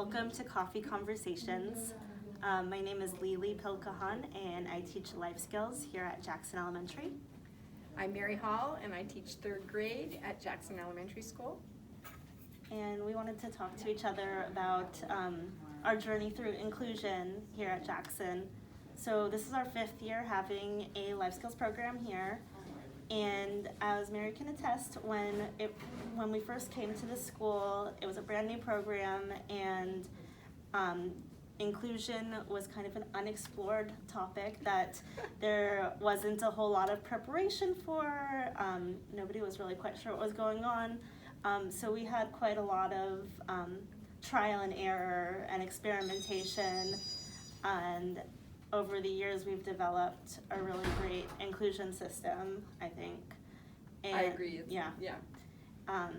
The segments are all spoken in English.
Welcome to Coffee Conversations. My name is Lily Pilkahan and I teach life skills here at Jackson Elementary. I'm Mary Hall and I teach third grade at Jackson Elementary School. And we wanted to talk to each other about our journey through inclusion here at Jackson. So this is our 5th year having a life skills program here. And as Mary can attest, when we first came to the school, it was a brand new program, and inclusion was kind of an unexplored topic that there wasn't a whole lot of preparation for. Nobody was really quite sure what was going on. So we had quite a lot of trial and error and experimentation, and over the years we've developed a really great inclusion system, I think. And I agree. Yeah.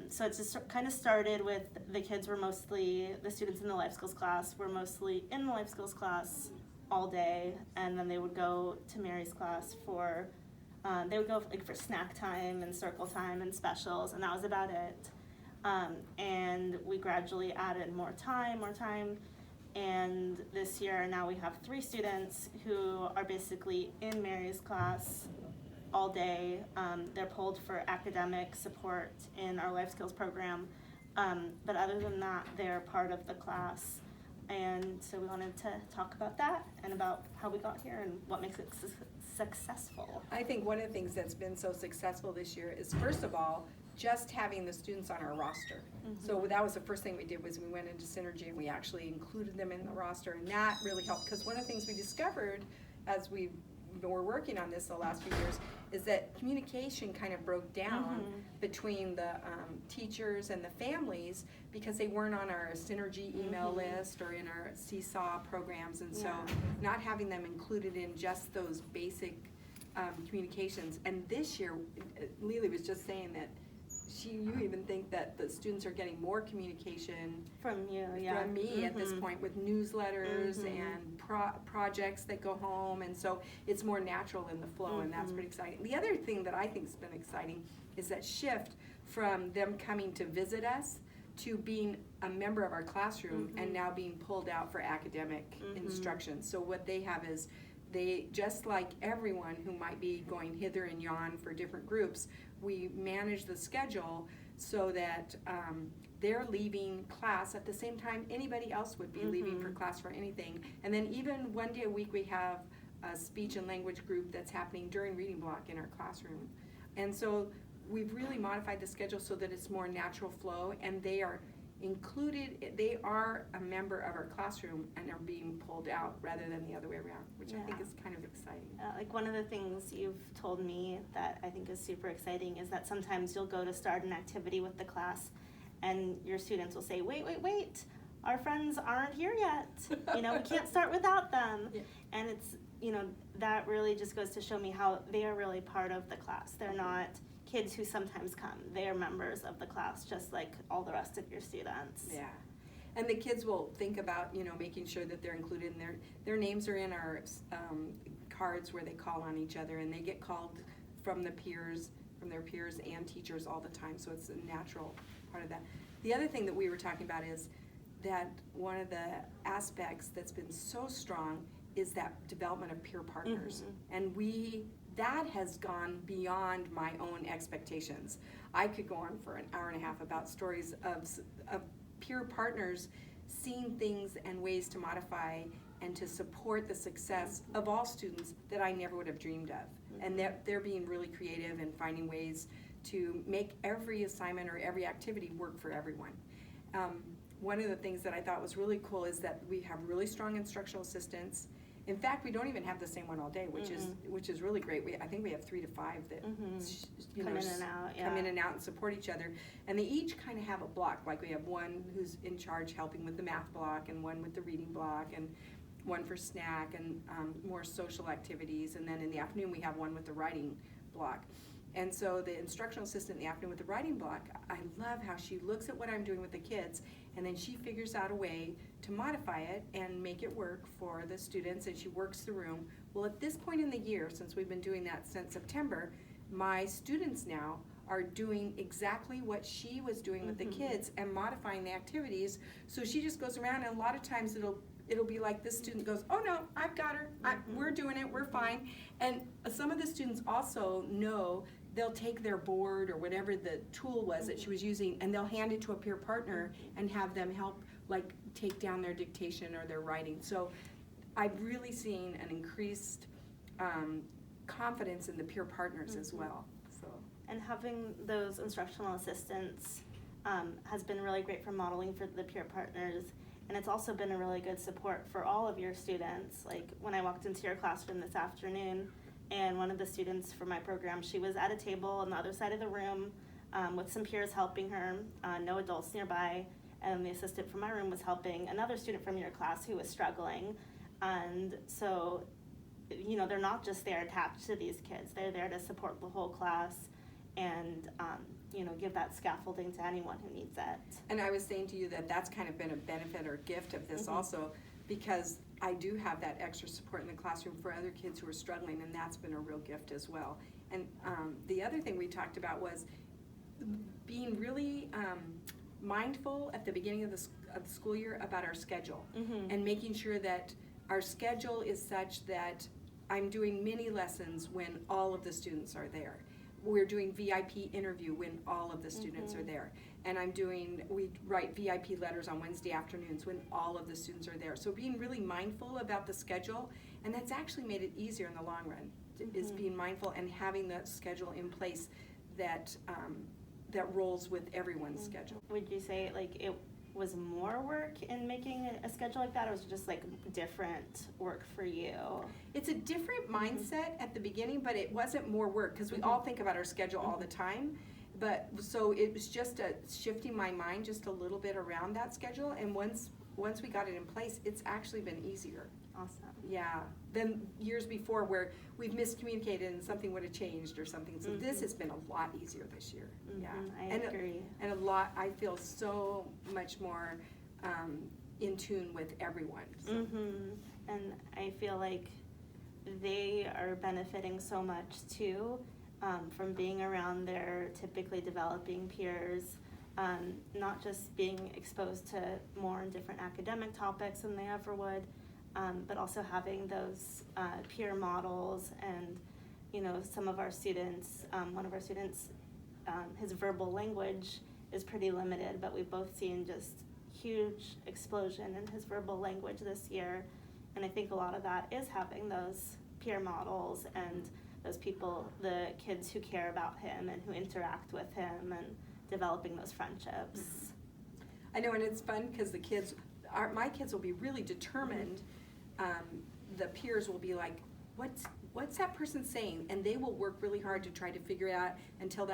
So it just kind of started with the students in the life skills class were mostly in the life skills class all day, and then they would go to Mary's class for for snack time and circle time and specials, and that was about it. And we gradually added more time, and this year now we have 3 students who are basically in Mary's class all day. They're pulled for academic support in our life skills program, but other than that, they're part of the class. And so we wanted to talk about that and about how we got here and what makes it successful. I think one of the things that's been so successful this year is, first of all, just having the students on our roster. Mm-hmm. So that was the first thing we did, was we went into Synergy and we actually included them in the roster, and that really helped, because one of the things we discovered as we were working on this the last few years is that communication kind of broke down between the teachers and the families, because they weren't on our Synergy email list or in our Seesaw programs, and so not having them included in just those basic communications. And this year, Lily was just saying that you even think that the students are getting more communication from me at this point, with newsletters and projects that go home, and so it's more natural in the flow, and that's pretty exciting. The other thing that I think's been exciting is that shift from them coming to visit us to being a member of our classroom and now being pulled out for academic instruction. So what they have is, they, just like everyone who might be going hither and yon for different groups, we manage the schedule so that they're leaving class at the same time anybody else would be leaving for class for anything. And then even one day a week we have a speech and language group that's happening during reading block in our classroom. And so we've really modified the schedule so that it's more natural flow, and they are included, they are a member of our classroom and are being pulled out rather than the other way around, which I think is kind of exciting. Like, one of the things you've told me that I think is super exciting is that sometimes you'll go to start an activity with the class and your students will say, wait, our friends aren't here yet. We can't start without them. And it's, that really just goes to show me how they are really part of the class. They're not kids who sometimes come. They are members of the class, just like all the rest of your students. Yeah. And the kids will think about, making sure that they're included, and their names are in our cards where they call on each other, and they get called from their peers and teachers all the time, so it's a natural part of that. The other thing that we were talking about is that one of the aspects that's been so strong is that development of peer partners. And that has gone beyond my own expectations. I could go on for an hour and a half about stories of peer partners seeing things and ways to modify and to support the success of all students that I never would have dreamed of. And they're being really creative and finding ways to make every assignment or every activity work for everyone. One of the things that I thought was really cool is that we have really strong instructional assistants. In fact, we don't even have the same one all day, which is really great. I think we have 3 to 5 that come in and out and support each other, and they each kind of have a block. Like, we have one who's in charge helping with the math block, and one with the reading block, and one for snack and more social activities. And then in the afternoon we have one with the writing block. And so the instructional assistant in the afternoon with the writing block, I love how she looks at what I'm doing with the kids, and then she figures out a way to modify it and make it work for the students, and she works the room. Well, at this point in the year, since we've been doing that since September, my students now are doing exactly what she was doing with the kids and modifying the activities. So she just goes around, and a lot of times it'll be like this student goes, oh no, I've got her, we're doing it, we're fine. And some of the students also know they'll take their board or whatever the tool was that she was using, and they'll hand it to a peer partner and have them help, like, take down their dictation or their writing. So I've really seen an increased confidence in the peer partners as well. So. And having those instructional assistants has been really great for modeling for the peer partners, and it's also been a really good support for all of your students. Like when I walked into your classroom this afternoon, and one of the students for my program, she was at a table on the other side of the room with some peers helping her, no adults nearby, and the assistant from my room was helping another student from your class who was struggling. And so, you know, they're not just there attached to these kids, they're there to support the whole class and, you know, give that scaffolding to anyone who needs it. And I was saying to you that that's kind of been a benefit or gift of this also, because I do have that extra support in the classroom for other kids who are struggling, and that's been a real gift as well. And the other thing we talked about was being really mindful at the beginning of the school year about our schedule, and making sure that our schedule is such that I'm doing mini lessons when all of the students are there. We're doing VIP interview when all of the students are there. And we write VIP letters on Wednesday afternoons when all of the students are there. So being really mindful about the schedule, and that's actually made it easier in the long run, is being mindful and having the schedule in place that that rolls with everyone's schedule. Would you say like it was more work in making a schedule like that, or was it just like different work for you? It's a different mindset at the beginning, but it wasn't more work, because we all think about our schedule all the time. But so it was just shifting my mind just a little bit around that schedule, and once we got it in place, it's actually been easier. Awesome. Yeah, than years before where we've miscommunicated and something would have changed or something. So this has been a lot easier this year. Yeah, I agree. And a lot, I feel so much more in tune with everyone. So. And I feel like they are benefiting so much too from being around their typically developing peers, not just being exposed to more and different academic topics than they ever would, but also having those peer models. And, you know, some of our students, one of our students, his verbal language is pretty limited, but we've both seen just huge explosion in his verbal language this year. And I think a lot of that is having those peer models and those people, the kids who care about him and who interact with him, and developing those friendships. I know, and it's fun because my kids will be really determined. The peers will be like, what's that person saying? And they will work really hard to try to figure it out until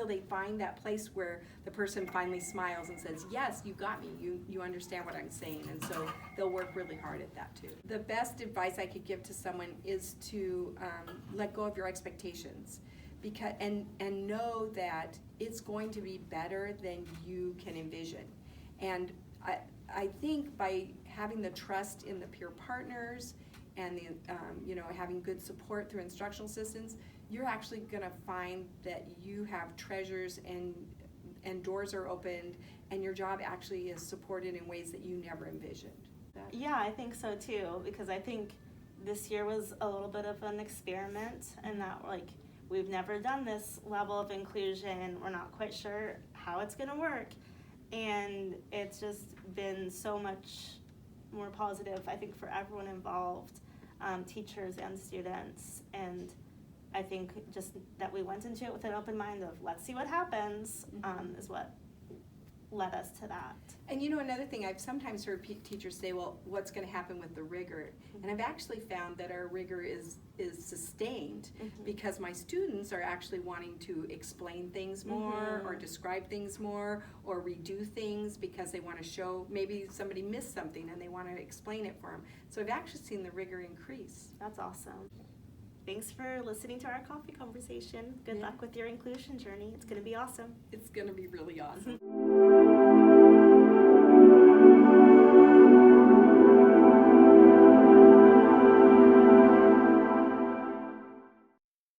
they find that place where the person finally smiles and says, yes, you got me, you understand what I'm saying. And so they'll work really hard at that too. The best advice I could give to someone is to let go of your expectations, and know that it's going to be better than you can envision. And I think by having the trust in the peer partners and the having good support through instructional assistants, you're actually going to find that you have treasures and doors are opened, and your job actually is supported in ways that you never envisioned. Yeah, I think so too, because I think this year was a little bit of an experiment, and that we've never done this level of inclusion. We're not quite sure how it's going to work, and it's just been so much more positive, I think, for everyone involved, teachers and students. And I think just that we went into it with an open mind of let's see what happens, is what led us to that. And another thing, I've sometimes heard teachers say, well, what's going to happen with the rigor? And I've actually found that our rigor is sustained because my students are actually wanting to explain things more or describe things more or redo things because they want to show, maybe somebody missed something and they want to explain it for them. So I've actually seen the rigor increase. That's awesome. Thanks for listening to our coffee conversation. Good luck with your inclusion journey. It's going to be awesome. It's going to be really awesome.